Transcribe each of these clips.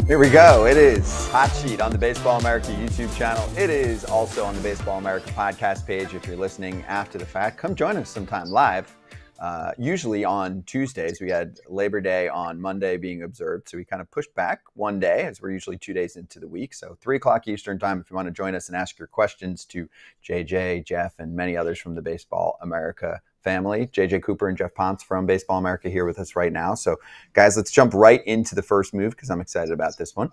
Here we go. It is Hot Sheet on the Baseball America YouTube channel. It is also on the Baseball America podcast page. If you're listening after the fact, come join us sometime live. Usually on Tuesdays. We had Labor Day on Monday being observed, so we kind of pushed back one day as we're usually 2 days into the week. So 3 o'clock Eastern time if you want to join us and ask your questions to JJ, Jeff, and many others from the Baseball America family. JJ Cooper and Jeff Ponce from Baseball America here with us right now. So guys, let's jump right into the first move because I'm excited about this one.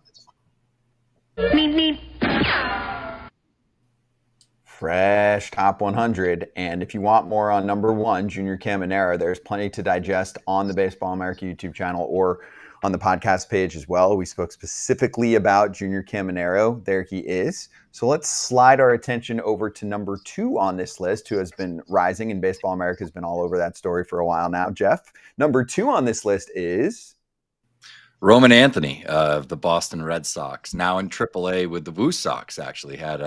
Fresh top 100. And if you want more on number 1, Junior Caminero, there's plenty to digest on the Baseball America YouTube channel or on the podcast page as well. We spoke specifically about Junior Caminero. There he is. So let's slide our attention over to number 2 on this list, who has been rising, and Baseball America has been all over that story for a while now. Jeff, number 2 on this list is Roman Anthony of the Boston Red Sox, now in AAA with the Woo Sox. Actually had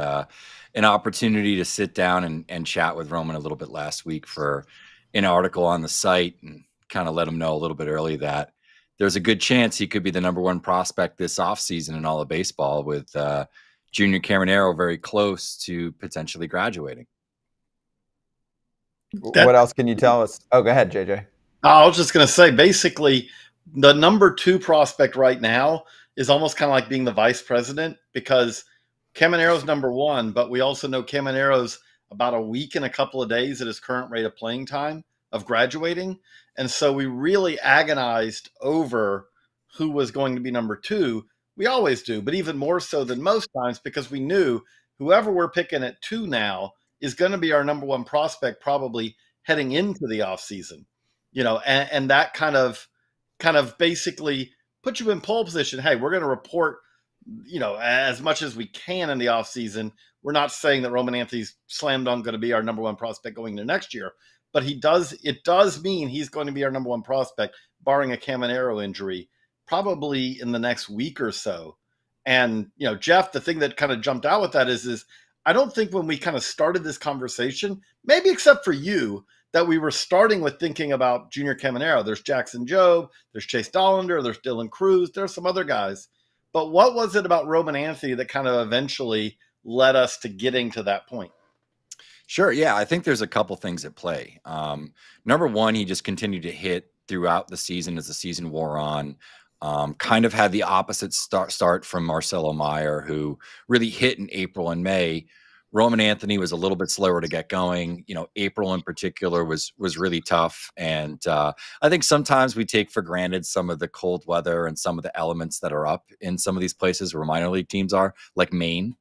an opportunity to sit down and chat with Roman a little bit last week for an article on the site, and kind of let him know a little bit early that there's a good chance he could be the number 1 prospect this offseason in all of baseball, with Junior Caminero very close to potentially graduating. What else can you tell us? Oh, go ahead, JJ. I was just going to say, basically, the number 2 prospect right now is almost kind of like being the vice president, because Caminero's number 1, but we also know Caminero's about a week and a couple of days at his current rate of playing time of graduating. And so we really agonized over who was going to be number 2. We always do, but even more so than most times, because we knew whoever we're picking at 2 now is going to be our number 1 prospect, probably heading into the offseason. You know, and that kind of basically put you in pole position. Hey, we're going to report, you know, as much as we can in the offseason. We're not saying that Roman Anthony's slam dunk going to be our number 1 prospect going into next year, but it does mean he's going to be our number 1 prospect, barring a Caminero injury, probably in the next week or so. And, you know, Jeff, the thing that kind of jumped out with that is I don't think when we kind of started this conversation, maybe except for you, that we were starting with thinking about Junior Caminero. There's Jackson Jobe, there's Chase Dollander, there's Dylan Cruz, there's some other guys. But what was it about Roman Anthony that kind of eventually led us to getting to that point? Sure. Yeah, I think there's a couple things at play. Number 1, he just continued to hit throughout the season as the season wore on. Kind of had the opposite start from Marcelo Meyer, who really hit in April and May. Roman Anthony was a little bit slower to get going. You know, April in particular was really tough. And I think sometimes we take for granted some of the cold weather and some of the elements that are up in some of these places where minor league teams are, like Maine.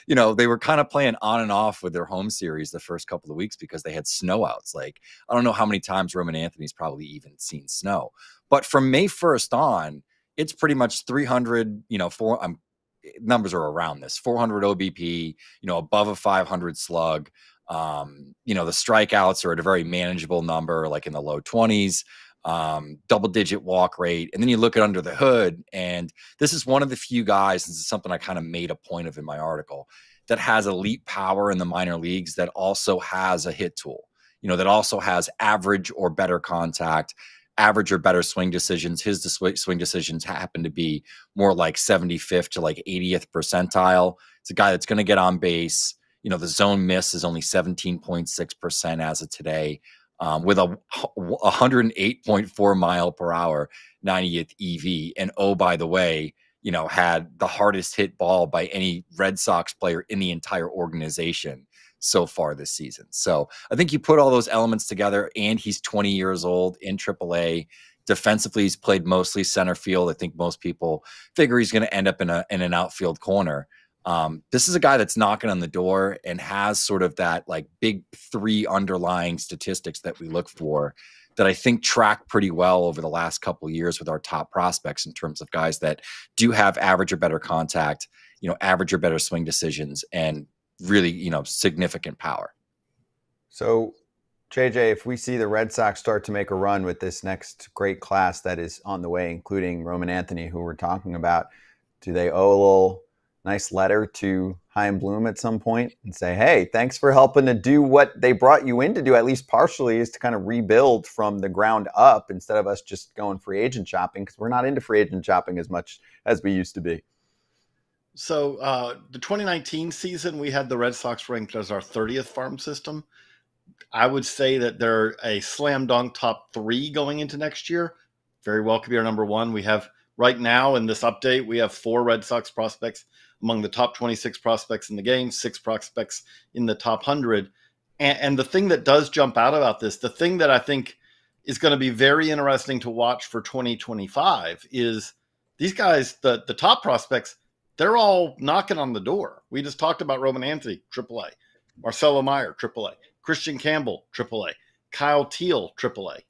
You know, they were kind of playing on and off with their home series the first couple of weeks because they had snow outs. Like, I don't know how many times Roman Anthony's probably even seen snow. But from May 1st on, it's pretty much 300, you know, numbers are around this 400 OBP, you know, above a 500 slug. You know, the strikeouts are at a very manageable number, like in the low 20s, double-digit walk rate. And then you look at under the hood, and this is one of the few guys, this is something I kind of made a point of in my article, that has elite power in the minor leagues, that also has a hit tool, you know, that also has average or better contact, average or better swing decisions. His swing decisions happen to be more like 75th to like 80th percentile. It's a guy that's going to get on base. You know, the zone miss is only 17.6% as of today, with a 108.4 mile per hour 90th EV. And oh, by the way, you know, had the hardest hit ball by any Red Sox player in the entire organization so far this season. So I think you put all those elements together, and he's 20 years old in AAA. Defensively, he's played mostly center field. I think most people figure he's going to end up in an outfield corner. This is a guy that's knocking on the door and has sort of that like big 3 underlying statistics that we look for, that I think track pretty well over the last couple of years with our top prospects, in terms of guys that do have average or better contact, you know, average or better swing decisions, and really, you know, significant power. So, JJ, if we see the Red Sox start to make a run with this next great class that is on the way, including Roman Anthony, who we're talking about, do they owe a little nice letter to Chaim Bloom at some point and say, hey, thanks for helping to do what they brought you in to do, at least partially, is to kind of rebuild from the ground up instead of us just going free agent shopping, because we're not into free agent shopping as much as we used to be. So the 2019 season, we had the Red Sox ranked as our 30th farm system. I would say that they're a slam dunk top 3 going into next year. Very well could be our number 1. We have right now in this update, we have 4 Red Sox prospects among the top 26 prospects in the game, 6 prospects in the top 100. And the thing that does jump out about this, the thing that I think is going to be very interesting to watch for 2025 is these guys, the top prospects, they're all knocking on the door. We just talked about Roman Anthony, AAA, Marcelo Meyer, AAA, Christian Campbell, AAA, Kyle Teal, AAA.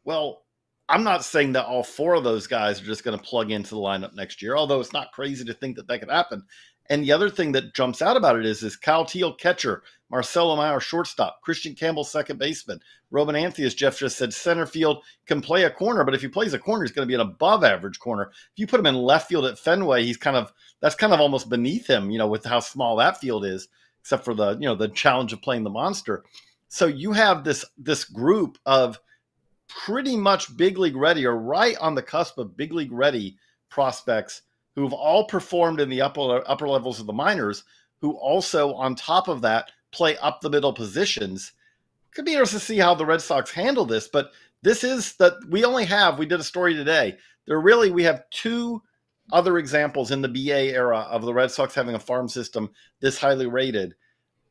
Well, I'm not saying that all 4 of those guys are just going to plug into the lineup next year, although it's not crazy to think that that could happen. And the other thing that jumps out about it is Kyle Teal, catcher, Marcelo Meyer, shortstop, Christian Campbell, second baseman, Roman Anthony, as Geoff just said, center field, can play a corner, but if he plays a corner, he's going to be an above average corner. If you put him in left field at Fenway, that's kind of almost beneath him, with how small that field is, except for the challenge of playing the monster. So you have this group of pretty much big league ready, or right on the cusp of big league ready prospects who've all performed in the upper levels of the minors, who also on top of that play up the middle positions. Could be interesting to see how the Red Sox handle this, but this is that we did a story today. We have 2 other examples in the BA era of the Red Sox having a farm system this highly rated.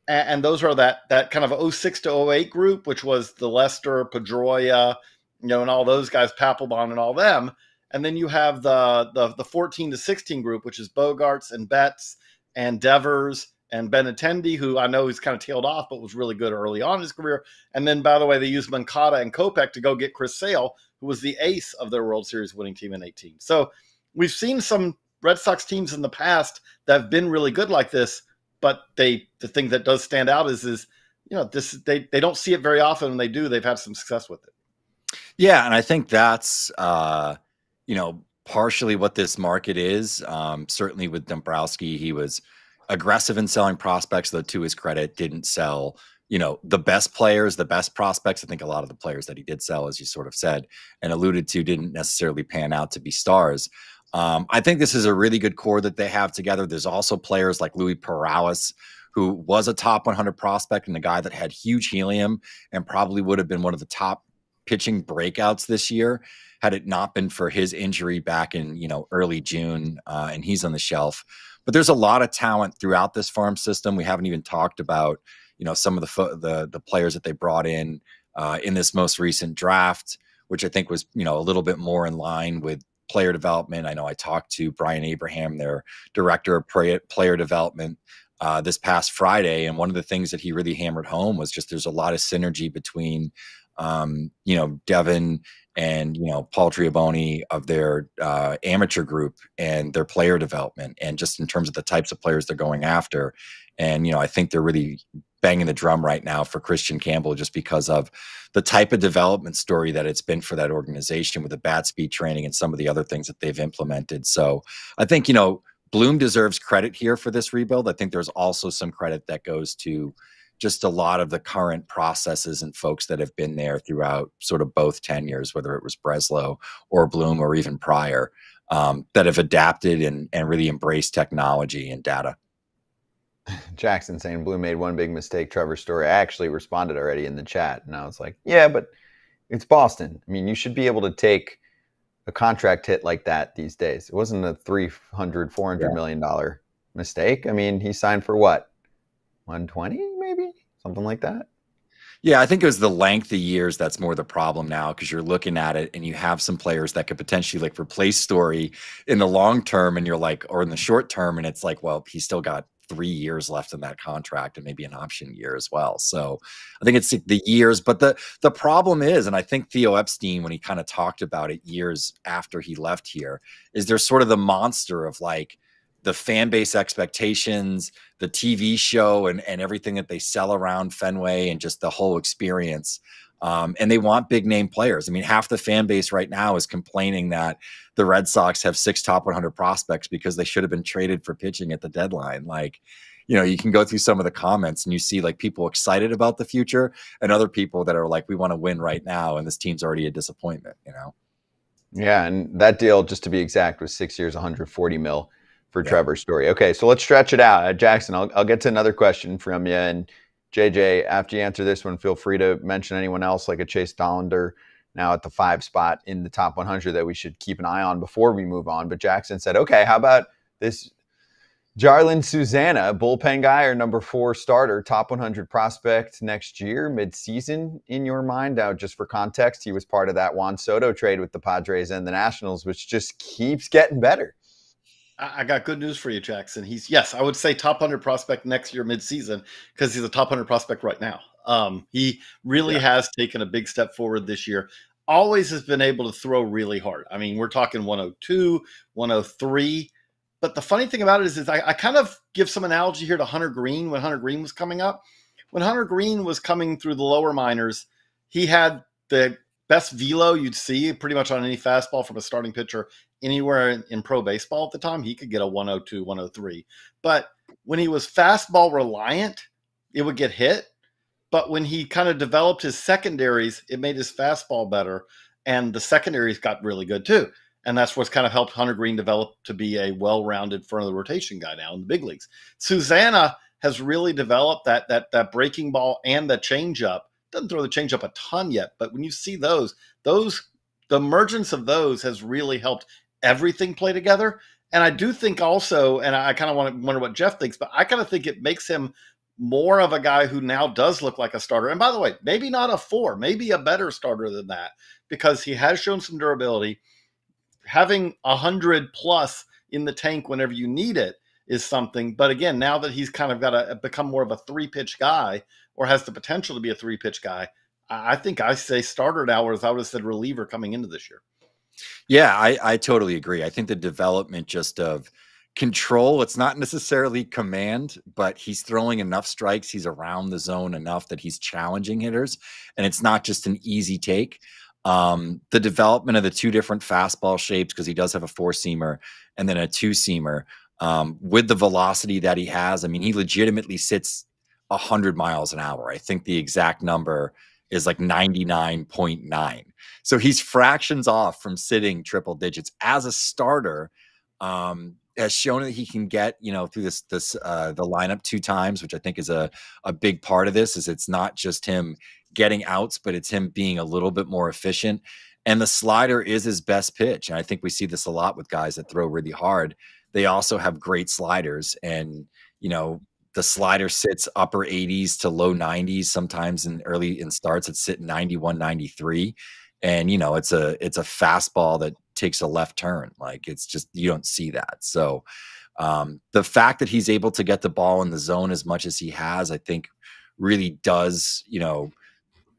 And those are that kind of 06 to 08 group, which was the Lester, Pedroia, and all those guys, Papelbon and all them. And then you have the 14 to 16 group, which is Bogarts and Betts and Devers and Benintendi, who I know he's kind of tailed off, but was really good early on in his career. And then, by the way, they used Moncada and Kopech to go get Chris Sale, who was the ace of their World Series winning team in 18. So we've seen some Red Sox teams in the past that have been really good like this, but the thing that does stand out is they don't see it very often. When they do, they've had some success with it. Yeah, and I think that's partially what this market is. Certainly with Dombrowski, he was aggressive in selling prospects, though to his credit, didn't sell the best players, the best prospects. I think a lot of the players that he did sell, as you sort of said and alluded to, didn't necessarily pan out to be stars. I think this is a really good core that they have together. There's also players like Louis Perales, who was a top 100 prospect and a guy that had huge helium and probably would have been one of the top pitching breakouts this year had it not been for his injury back in early June, and he's on the shelf. But there's a lot of talent throughout this farm system. We haven't even talked about some of the players that they brought in this most recent draft, which I think was a little bit more in line with player development. I know I talked to Brian Abraham, their director of player development, this past Friday, and one of the things that he really hammered home was just there's a lot of synergy between Devin and Paul Triaboni of their amateur group and their player development, and just in terms of the types of players they're going after. And I think they're really banging the drum right now for Christian Campbell, just because of the type of development story that it's been for that organization with the bat speed training and some of the other things that they've implemented. So I think Bloom deserves credit here for this rebuild. I think there's also some credit that goes to just a lot of the current processes and folks that have been there throughout sort of both tenures, whether it was Breslow or Bloom or even prior, that have adapted and really embraced technology and data. Jackson saying Bloom made one big mistake. Trevor Story. I actually responded already in the chat, and I was like, yeah, but it's Boston. I mean, you should be able to take a contract hit like that these days. It wasn't a $400 million mistake. I mean, he signed for what? 120, maybe something like that. Yeah, I think it was the length of years that's more the problem now, because you're looking at it and you have some players that could potentially replace Story in the long term, and you're like, or in the short term, and it's like, well, he's still got 3 years left in that contract and maybe an option year as well. So I think it's the years, but the problem is, and I think Theo Epstein, when he kind of talked about it years after he left here, is there's sort of the monster of the fan base expectations, the TV show and everything that they sell around Fenway and just the whole experience. And they want big name players. I mean, half the fan base right now is complaining that the Red Sox have 6 top 100 prospects because they should have been traded for pitching at the deadline. Like, you can go through some of the comments and you see like people excited about the future and other people that are like, we want to win right now. And this team's already a disappointment, Yeah. And that deal, just to be exact, was 6 years, 140 mil for Trevor Story. Okay. So let's stretch it out. Jackson, I'll get to another question from you. And JJ, after you answer this one, feel free to mention anyone else like a Chase Dollander now at the 5 spot in the top 100 that we should keep an eye on before we move on. But Jackson said, okay, how about this Jarlin Susana, bullpen guy or number 4 starter, top 100 prospect next year, mid-season in your mind? Now, just for context, he was part of that Juan Soto trade with the Padres and the Nationals, which just keeps getting better. I got good news for you, Jackson. Yes, I would say top 100 prospect next year mid-season because he's a top 100 prospect right now. He really has taken a big step forward this year. Always has been able to throw really hard. I mean, we're talking 102, 103. But the funny thing about it is I kind of give some analogy here to Hunter Green when Hunter Green was coming up. When Hunter Green was coming through the lower minors, he had the best velo you'd see pretty much on any fastball from a starting pitcher anywhere in pro baseball at the time. He could get a 102, 103. But when he was fastball reliant, it would get hit. But when he kind of developed his secondaries, it made his fastball better. And the secondaries got really good too. And that's what's kind of helped Hunter Green develop to be a well-rounded front of the rotation guy now in the big leagues. Susana has really developed that breaking ball and the changeup. Doesn't throw the changeup a ton yet, but when you see those, the emergence of those has really helped everything play together. And I do think also, and I kind of wonder what Geoff thinks, but I kind of think it makes him more of a guy who now does look like a starter. And by the way, maybe not a 4, maybe a better starter than that, because he has shown some durability. Having 100 plus in the tank whenever you need it is something. But again, now that he's kind of got to become more of a 3-pitch guy or has the potential to be a 3-pitch guy, I think I say starter now, whereas I would have said reliever coming into this year. Yeah, I totally agree. I think the development just of control, it's not necessarily command, but he's throwing enough strikes. He's around the zone enough that he's challenging hitters. And it's not just an easy take. The development of the 2 different fastball shapes, because he does have a 4-seamer and then a 2-seamer, with the velocity that he has. I mean, he legitimately sits 100 miles an hour. I think the exact number is like 99.9. So he's fractions off from sitting triple digits as a starter. Has shown that he can get, through the lineup 2 times, which I think is a big part of this. Is it's not just him getting outs, but it's him being a little bit more efficient. And the slider is his best pitch. And I think we see this a lot with guys that throw really hard. They also have great sliders. And, the slider sits upper 80s to low 90s. Sometimes in starts, it's sitting 91, 93. And, it's a fastball that takes a left turn. Like, it's just, you don't see that. So the fact that he's able to get the ball in the zone as much as he has, I think really does,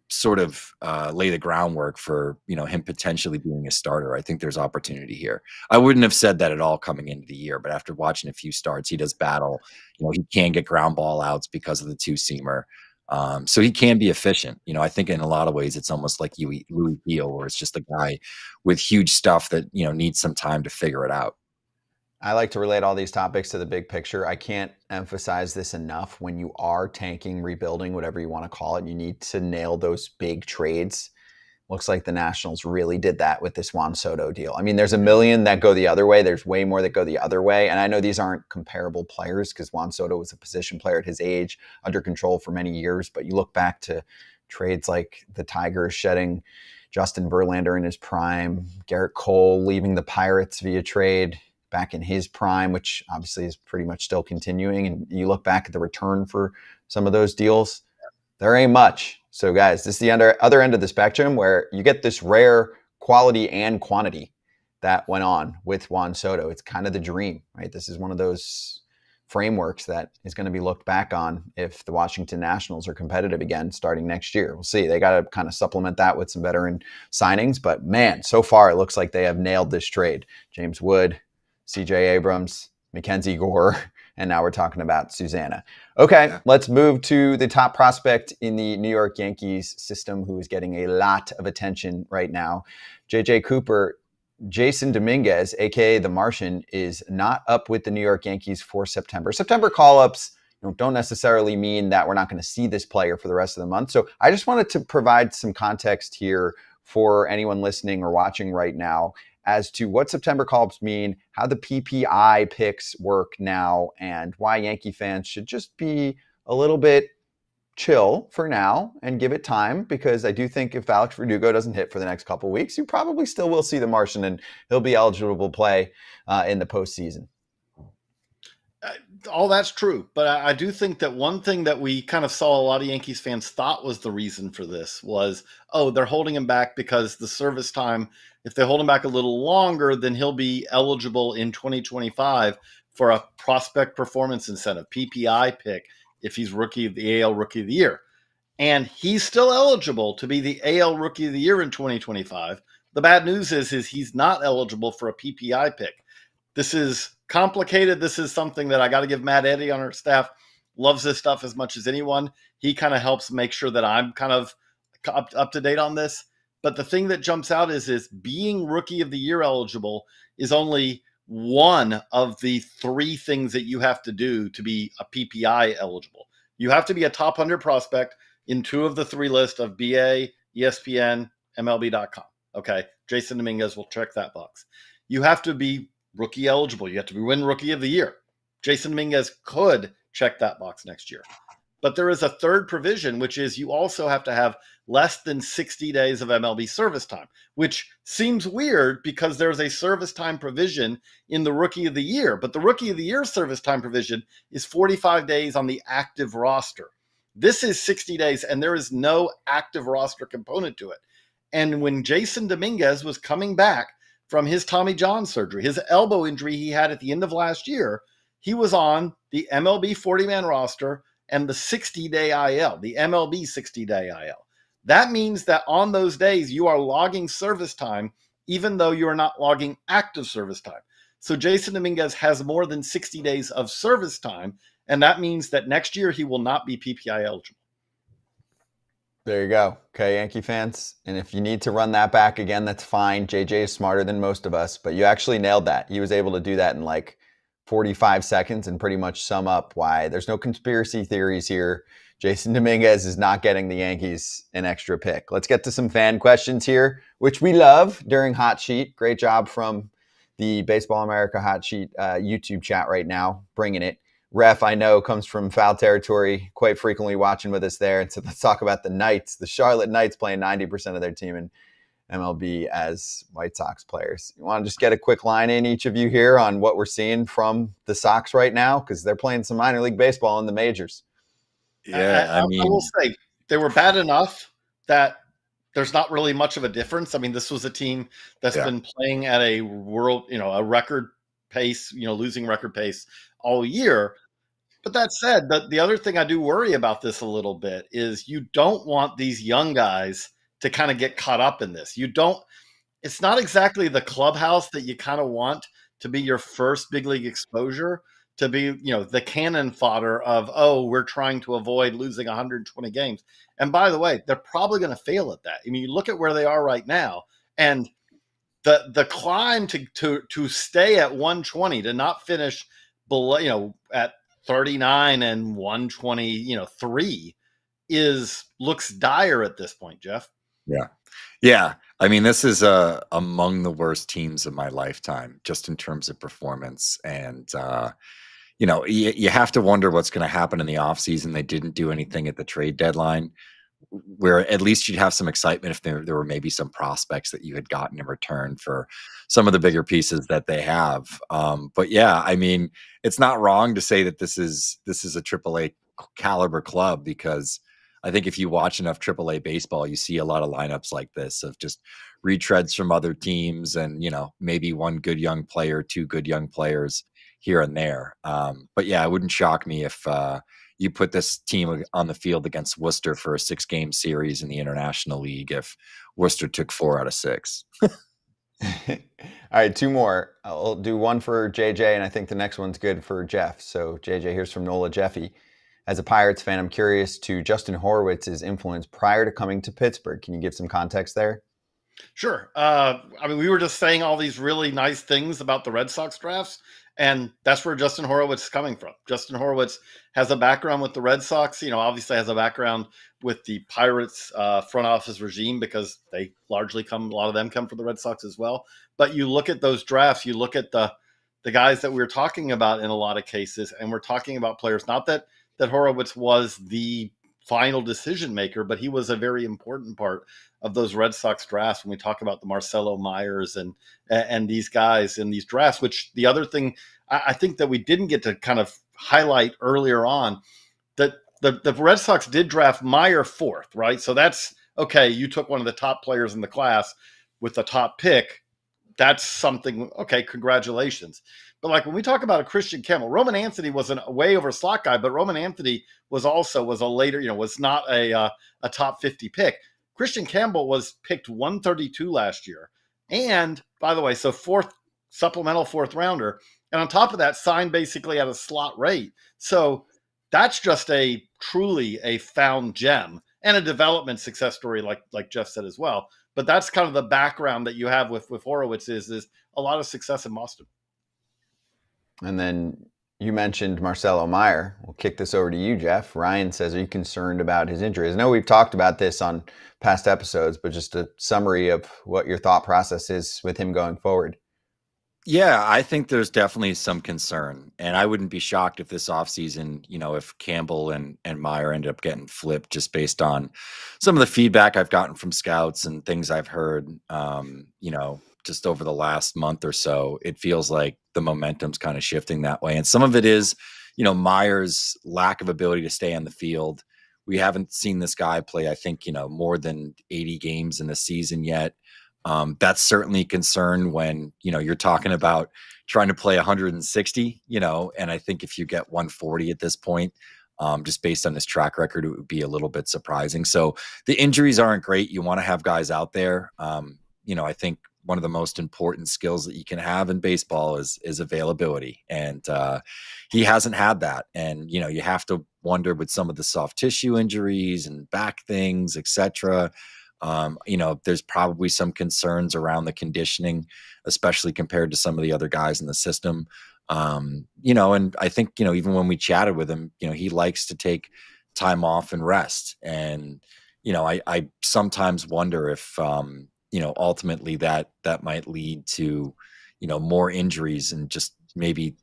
sort of lay the groundwork for, him potentially being a starter. I think there's opportunity here. I wouldn't have said that at all coming into the year, but after watching a few starts, he does battle. He can get ground ball outs because of the 2-seamer. So he can be efficient. I think in a lot of ways, it's almost like Louis Beal, where it's just a guy with huge stuff that, needs some time to figure it out. I like to relate all these topics to the big picture. I can't emphasize this enough. When you are tanking, rebuilding, whatever you want to call it, you need to nail those big trades. Looks like the Nationals really did that with this Juan Soto deal. I mean, there's a million that go the other way. There's way more that go the other way. And I know these aren't comparable players because Juan Soto was a position player at his age, under control for many years. But you look back to trades like the Tigers shedding Justin Verlander in his prime, Garrett Cole leaving the Pirates via trade back in his prime, which obviously is pretty much still continuing. And you look back at the return for some of those deals, there ain't much. So guys, this is the other end of the spectrum where you get this rare quality and quantity that went on with Juan Soto. It's kind of the dream, right? This is one of those frameworks that is going to be looked back on if the Washington Nationals are competitive again starting next year. We'll see. They got to kind of supplement that with some veteran signings. But man, so far it looks like they have nailed this trade. James Wood, CJ Abrams, Mackenzie Gore, and now we're talking about Susanna. Okay, Yeah. let's move to the top prospect in the New York Yankees system who is getting a lot of attention right now. JJ Cooper, Jasson Dominguez, aka the Martian, is not up with the New York Yankees for September. September call-ups don't necessarily mean that we're not going to see this player for the rest of the month. So I just wanted to provide some context here for anyone listening or watching right now as to what September call-ups mean, how the PPI picks work now, and why Yankee fans should just be a little bit chill for now and give it time, because I do think if Alex Verdugo doesn't hit for the next couple of weeks, you probably still will see the Martian and he'll be eligible to play in the postseason. All that's true, but I do think that one thing that we kind of saw a lot of Yankees fans thought was the reason for this was, oh, they're holding him back because the service time, if they hold him back a little longer, then he'll be eligible in 2025 for a prospect performance incentive, PPI pick, if he's the AL Rookie of the Year. And he's still eligible to be the AL Rookie of the Year in 2025. The bad news is he's not eligible for a PPI pick. This is complicated. This is something that I got to give Matt Eddy on our staff, loves this stuff as much as anyone. He kind of helps make sure that I'm kind of up to date on this. But the thing that jumps out is being Rookie of the Year eligible is only one of the three things that you have to do to be a PPI eligible. You have to be a top 100 prospect in two of the three lists of BA, ESPN, MLB.com. Okay, Jasson Dominguez will check that box. You have to be rookie eligible. You have to win Rookie of the Year. Jasson Dominguez could check that box next year. But there is a third provision, which is you also have to have less than 60 days of MLB service time, which seems weird because there's a service time provision in the Rookie of the Year. But the Rookie of the Year service time provision is 45 days on the active roster. This is 60 days, and there is no active roster component to it. And when Jasson Dominguez was coming back from his Tommy John surgery, his elbow injury he had at the end of last year, he was on the MLB 40-man roster and the 60-day IL, the MLB 60-day IL. That means that on those days, you are logging service time, even though you are not logging active service time. So Jasson Dominguez has more than 60 days of service time, and that means that next year he will not be PPI eligible. There you go. Okay, Yankee fans. And if you need to run that back again, that's fine. JJ is smarter than most of us, but you actually nailed that. He was able to do that in like 45 seconds and pretty much sum up why there's no conspiracy theories here. Jasson Dominguez is not getting the Yankees an extra pick. Let's get to some fan questions here, which we love during Hot Sheet. Great job from the Baseball America Hot Sheet YouTube chat right now, bringing it. Ref, I know, comes from foul territory, quite frequently watching with us there. And so let's talk about the Knights. The Charlotte Knights playing 90% of their team in MLB as White Sox players. You want to just get a quick line in, each of you here, on what we're seeing from the Sox right now? Because they're playing some minor league baseball in the majors. Yeah, I will say they were bad enough that there's not really much of a difference. I mean, this was a team that's been playing at a a record pace, losing record pace all year. But that said, the other thing I do worry about this a little bit is you don't want these young guys to kind of get caught up in this. It's not exactly the clubhouse that you kind of want to be your first big league exposure, to be, the cannon fodder of, oh, we're trying to avoid losing 120 games. And by the way, they're probably going to fail at that. I mean, you look at where they are right now, and the climb to stay at 120, to not finish below, at 39 and 123 looks dire at this point, Jeff. Yeah. I mean, this is among the worst teams of my lifetime, just in terms of performance. And, you have to wonder what's going to happen in the offseason. They didn't do anything at the trade deadline, where at least you'd have some excitement if there were maybe some prospects that you had gotten in return for some of the bigger pieces that they have. But yeah, I mean, it's not wrong to say that this is a AAA caliber club, because I think if you watch enough AAA baseball, you see a lot of lineups like this of just retreads from other teams and, maybe one good young player, two good young players here and there. But yeah, it wouldn't shock me if you put this team on the field against Worcester for a 6-game series in the International League if Worcester took 4 out of 6. All right, two more. I'll do one for JJ, and I think the next one's good for Geoff. So, JJ, here's from Nola Jeffy. As a Pirates fan, I'm curious to Justin Horowitz's influence prior to coming to Pittsburgh. Can you give some context there? Sure. I mean, we were just saying all these really nice things about the Red Sox drafts, and that's where Justin Horowitz is coming from. Justin Horowitz has a background with the Red Sox, obviously has a background with the Pirates front office regime because they largely a lot of them come from the Red Sox as well. But you look at those drafts, you look at the guys that we were talking about in a lot of cases, and we're talking about players, not that Horowitz was the final decision maker, but he was a very important part of those Red Sox drafts when we talk about the Marcelo Myers and these guys in these drafts. Which the other thing I think that we didn't get to kind of highlight earlier on, that the Red Sox did draft Meyer fourth, right? So that's okay. You took one of the top players in the class with the top pick. That's something. Okay, congratulations. But like when we talk about a Christian Campbell, Roman Anthony was a way over slot guy, but Roman Anthony was a later, was not a top 50 pick. Christian Campbell was picked 132 last year. And by the way, so supplemental fourth rounder. And on top of that, signed basically at a slot rate. So that's just truly a found gem and a development success story, like Geoff said as well. But that's kind of the background that you have with Horowitz is a lot of success in Boston. And then you mentioned Marcelo Meyer. We'll kick this over to you, Geoff. Ryan says, are you concerned about his injuries? I know we've talked about this on past episodes, but just a summary of what your thought process is with him going forward. Yeah, I think there's definitely some concern. And I wouldn't be shocked if this offseason, if Campbell and Meyer ended up getting flipped just based on some of the feedback I've gotten from scouts and things I've heard, just over the last month or so. It feels like the momentum's kind of shifting that way. And some of it is, Meyer's lack of ability to stay on the field. We haven't seen this guy play, I think, more than 80 games in the season yet. That's certainly a concern when, you're talking about trying to play 160, and I think if you get 140 at this point, just based on his track record, it would be a little bit surprising. So the injuries aren't great. You want to have guys out there. I think one of the most important skills that you can have in baseball is availability. And he hasn't had that. And, you have to wonder with some of the soft tissue injuries and back things, et cetera. There's probably some concerns around the conditioning, especially compared to some of the other guys in the system. And I think, even when we chatted with him, he likes to take time off and rest. And, I sometimes wonder if, ultimately that might lead to, more injuries and just maybe,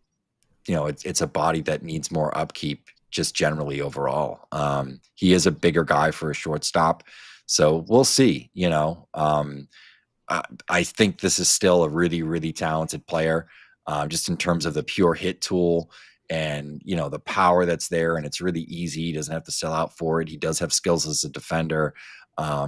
it's a body that needs more upkeep just generally overall. He is a bigger guy for a shortstop. So we'll see, I think this is still a really, really talented player, just in terms of the pure hit tool and, the power that's there, and it's really easy. He doesn't have to sell out for it. He does have skills as a defender.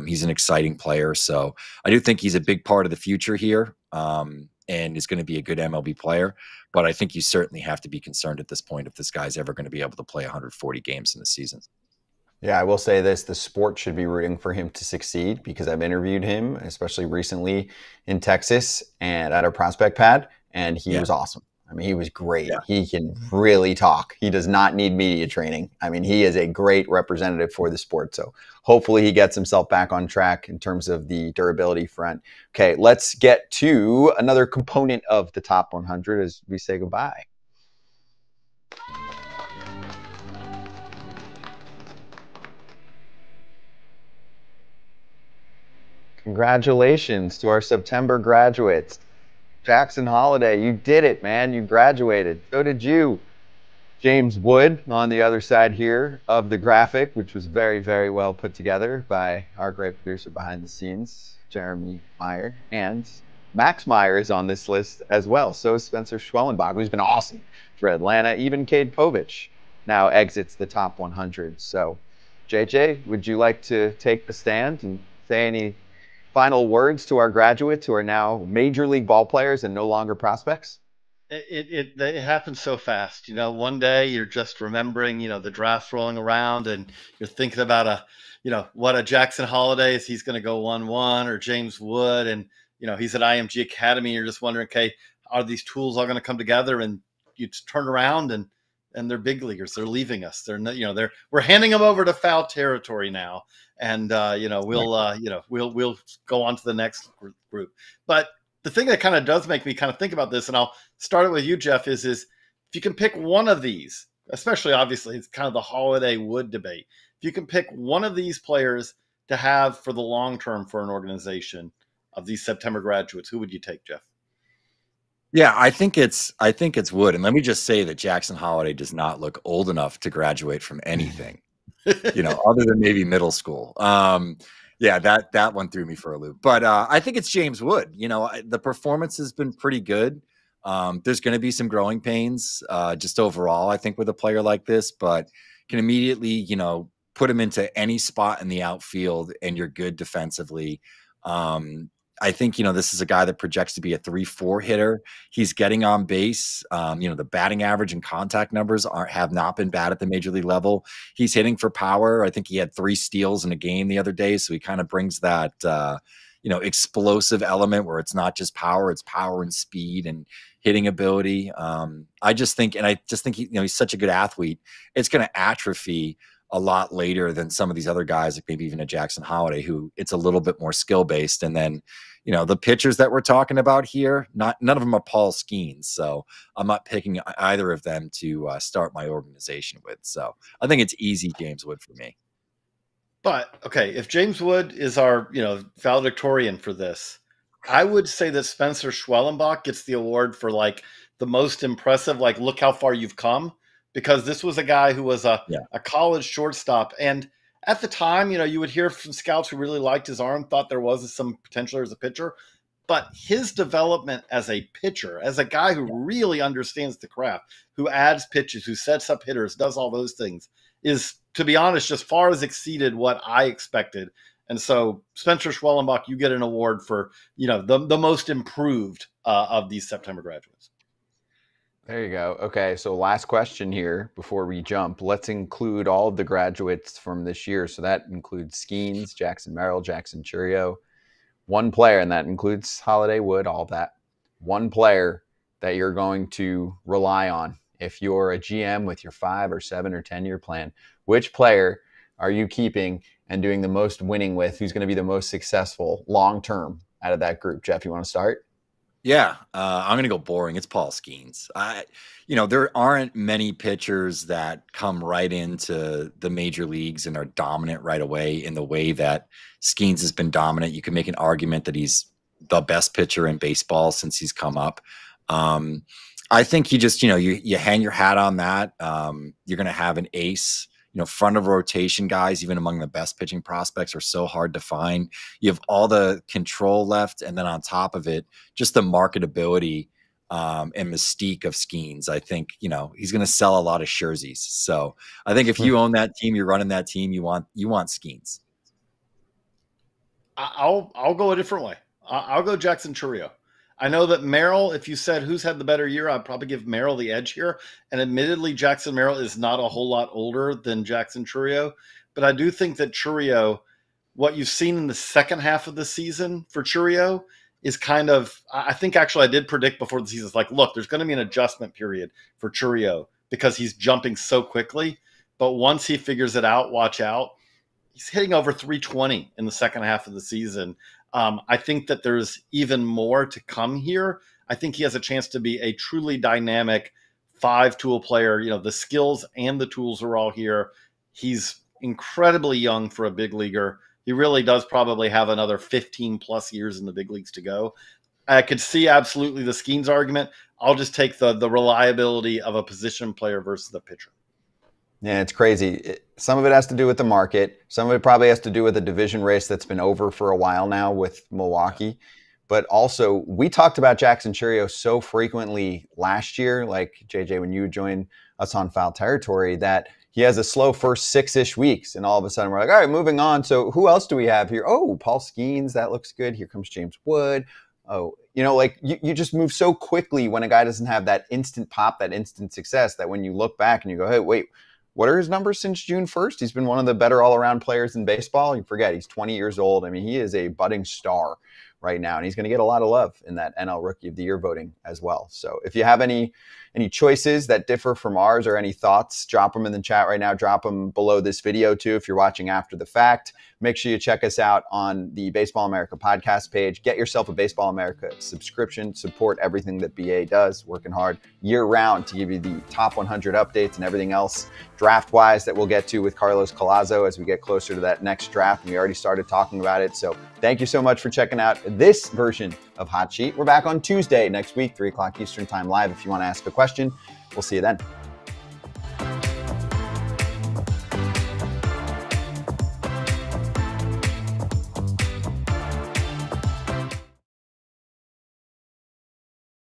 He's an exciting player. So I do think he's a big part of the future here, and is going to be a good MLB player. But I think you certainly have to be concerned at this point if this guy's ever going to be able to play 140 games in the season. Yeah, I will say this, the sport should be rooting for him to succeed because I've interviewed him, especially recently in Texas and at our prospect pad, and he was awesome. I mean, he was great. Yeah. He can really talk. He does not need media training. I mean, he is a great representative for the sport. So hopefully he gets himself back on track in terms of the durability front. Okay, let's get to another component of the top 100 as we say goodbye. Congratulations to our September graduates. Jackson Holliday, you did it, man. You graduated. So did you. James Wood on the other side here of the graphic, which was very, very well put together by our great producer behind the scenes, Jeremy Meyer. And Max Meyer is on this list as well. So is Spencer Schwellenbach, who's been awesome for Atlanta. Even Cade Povich now exits the top 100. So, JJ, would you like to take the stand and say any final words to our graduates who are now major league ball players and no longer prospects? It happens so fast. One day you're just remembering, the draft rolling around and you're thinking about what a Jackson Holliday is. He's going to go 1-1 or James Wood. And he's at IMG Academy. You're just wondering, okay, are these tools all going to come together? And you just turn around and they're big leaguers. They're leaving us. They're not, we're handing them over to foul territory now. And, we'll go on to the next group. But the thing that kind of does make me kind of think about this, and I'll start it with you, Geoff, is if you can pick one of these, especially obviously it's kind of the Holiday Wood debate. If you can pick one of these players to have for the long term for an organization of these September graduates, who would you take, Geoff? Yeah, I think it's Wood. And let me just say that Jackson Holiday does not look old enough to graduate from anything, other than maybe middle school. Yeah, that one threw me for a loop. But I think it's James Wood. The performance has been pretty good. There's going to be some growing pains just overall, I think, with a player like this, but can immediately, put him into any spot in the outfield and you're good defensively. I think, this is a guy that projects to be a 3-4 hitter. He's getting on base. The batting average and contact numbers have not been bad at the major league level. He's hitting for power. I think he had 3 steals in a game the other day. So he kind of brings that, explosive element where it's not just power, it's power and speed and hitting ability. I just think he's such a good athlete. It's going to atrophy a lot later than some of these other guys, like maybe even a Jackson Holiday, who it's a little bit more skill based. And then, the pitchers that we're talking about here, none of them are Paul Skeens. So I'm not picking either of them to start my organization with. So I think it's easy James Wood for me. But okay, if James Wood is our, valedictorian for this, I would say that Spencer Schwellenbach gets the award for like the most impressive, like, look how far you've come. Because this was a guy who was a college shortstop. And at the time, you would hear from scouts who really liked his arm, thought there was some potential as a pitcher. But his development as a pitcher, as a guy who really understands the craft, who adds pitches, who sets up hitters, does all those things, is, to be honest, just far has exceeded what I expected. And so, Spencer Schwellenbach, you get an award for, the most improved of these September graduates. There you go. Okay, so last question here before we jump. Let's include all of the graduates from this year. So that includes Skeens, Jackson Merrill, Jackson Churio. One player, and that includes Holiday Wood, all of that. One player that you're going to rely on. If you're a GM with your 5 or 7 or 10-year plan, which player are you keeping and doing the most winning with? Who's going to be the most successful long-term out of that group? Geoff, you want to start? Yeah, I'm going to go boring. It's Paul Skeens. There aren't many pitchers that come right into the major leagues and are dominant right away in the way that Skeens has been dominant. You can make an argument that he's the best pitcher in baseball since he's come up. I think you just, you hang your hat on that. You're going to have an ace. Front of rotation guys, even among the best pitching prospects, are so hard to find. You have all the control left, and then on top of it, just the marketability and mystique of Skeens. I think, he's going to sell a lot of jerseys. So I think if you own that team, you're running that team, you want Skeens. I'll go a different way. I'll go Jackson Churio. I know that Merrill, if you said who's had the better year, I'd probably give Merrill the edge here. And admittedly, Jackson Merrill is not a whole lot older than Jackson Churio. But I do think that Churio, what you've seen in the second half of the season for Churio is kind of, I think actually I did predict before the season, it's like, look, there's going to be an adjustment period for Churio because he's jumping so quickly. But once he figures it out, watch out. He's hitting over 320 in the second half of the season. I think that there's even more to come here. I think he has a chance to be a truly dynamic 5-tool player. The skills and the tools are all here. He's incredibly young for a big leaguer. He really does probably have another 15 plus years in the big leagues to go. I could see absolutely the Skeens argument. I'll just take the reliability of a position player versus the pitcher. Yeah, it's crazy. Some of it has to do with the market. Some of it probably has to do with a division race that's been over for a while now with Milwaukee. But also, we talked about Jackson Churio so frequently last year, like JJ, when you joined us on Foul Territory, that he has a slow first 6-ish weeks. And all of a sudden we're like, all right, moving on. So who else do we have here? Oh, Paul Skeens, that looks good. Here comes James Wood. Oh, you just move so quickly when a guy doesn't have that instant pop, that instant success, that when you look back and you go, hey, wait, what are his numbers since June 1st? He's been one of the better all-around players in baseball. You forget, he's 20 years old. I mean, he is a budding star right now, and he's going to get a lot of love in that NL Rookie of the Year voting as well. So if you have any choices that differ from ours or any thoughts, drop them in the chat right now. Drop them below this video too if you're watching after the fact. Make sure you check us out on the Baseball America podcast page. Get yourself a Baseball America subscription. Support everything that BA does, working hard year-round to give you the top 100 updates and everything else draft-wise that we'll get to with Carlos Collazo as we get closer to that next draft. And we already started talking about it. So thank you so much for checking out this version of Hot Sheet. We're back on Tuesday next week, 3 o'clock Eastern Time live. If you want to ask a question, we'll see you then.